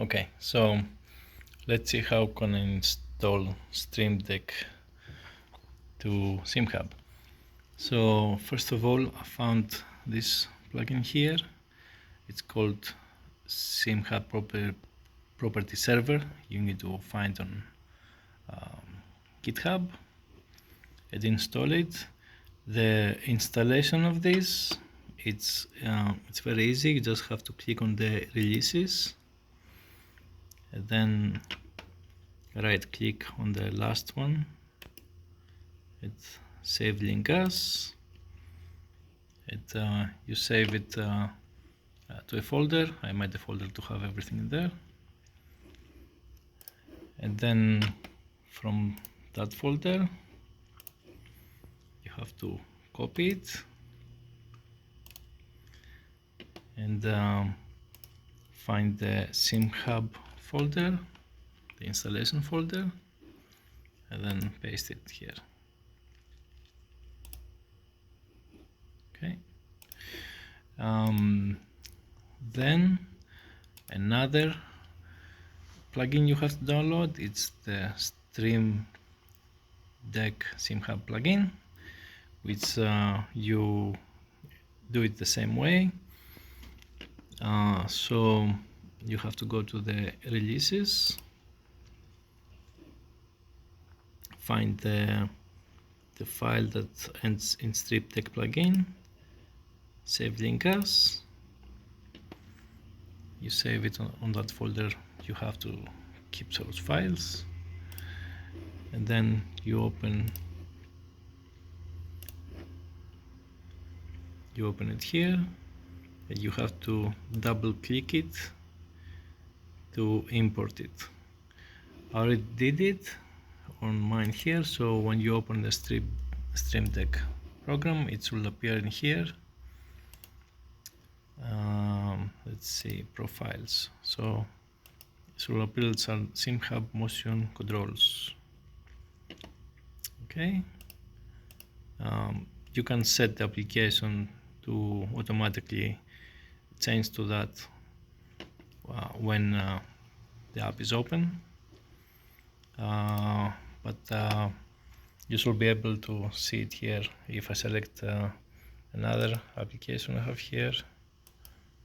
Okay, so let's see how can I install Stream Deck to Simhub. So first of all, I found this plugin here. It's called Simhub Property Server. You need to find on GitHub and install it. The installation of this, it's very easy. You just have to click on the releases and then right click on the last one. It's save link as. You save it to a folder. I made a folder to have everything in there, and then from that folder you have to copy it and find the Simhub folder, the installation folder, and then paste it here. Okay. Then another plugin you have to download, it's the Stream Deck Simhub plugin, which you do it the same way. So you have to go to the releases, find the file that ends in Stream Deck plugin, save link as. You save it on that folder. You have to keep those files, and then you open it here, and you have to double click it to import it. I already did it on mine here, so when you open the Stream Deck program, it will appear in here. Let's see, profiles. So it will appear some Simhub motion controls. Okay. You can set the application to automatically change to that when the app is open, but you should be able to see it here if I select another application I have here.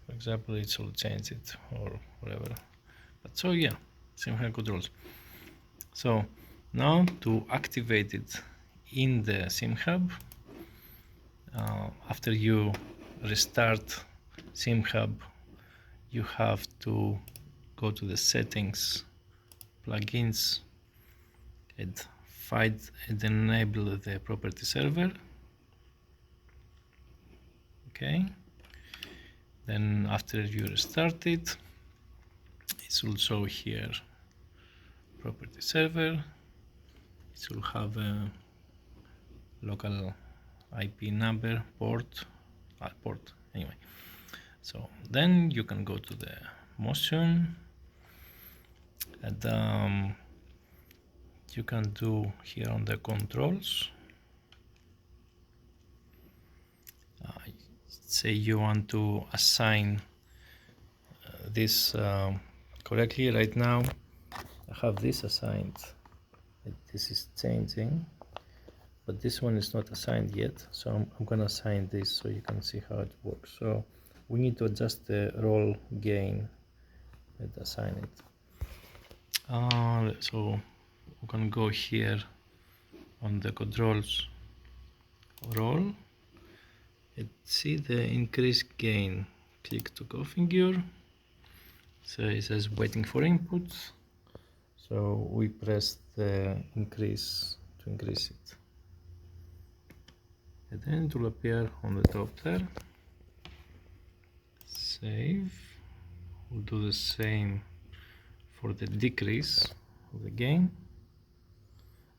For example, it will change it or whatever. But so yeah, Simhub controls. So now to activate it in the Simhub, after you restart Simhub, you have to go to the settings, plugins, and find and enable the property server. Okay. Then after you restart it, it will show here property server. It will have a local IP number, port anyway. So then you can go to the motion, and you can do here on the controls, say you want to assign this correctly. Right now I have this assigned, this is changing, but this one is not assigned yet, so I'm gonna assign this so you can see how it works. So we need to adjust the roll gain and assign it. So we can go here on the controls, roll, and see the increase gain. Click to configure. So it says waiting for inputs, so we press the increase to increase it, and then it will appear on the top there. Save. We'll do the same for the decrease of the gain.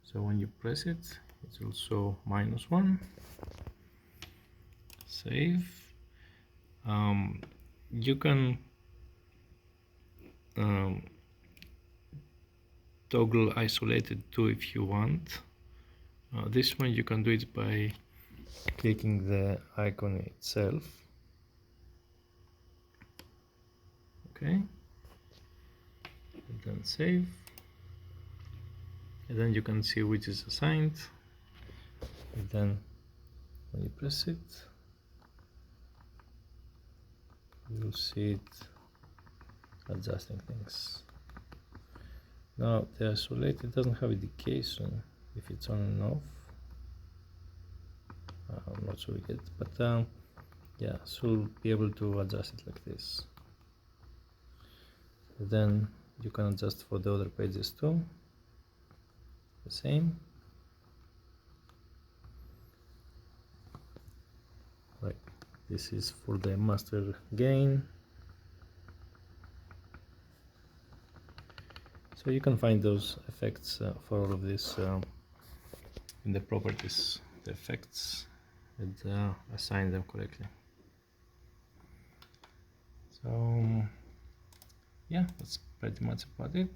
So when you press it, it will show -1. Save. You can toggle isolated too if you want. This one you can do it by clicking the icon itself. Okay. and save, and then you can see which is assigned, and then when you press it, you'll see it adjusting things. Now the isolated doesn't have indication if it's on and off. I'm not sure yet, but yeah, so you'll be able to adjust it like this. Then you can adjust for the other pages too, the same. Right, this is for the master gain. So you can find those effects for all of this in the properties, the effects, and assign them correctly. So yeah, that's pretty much about it.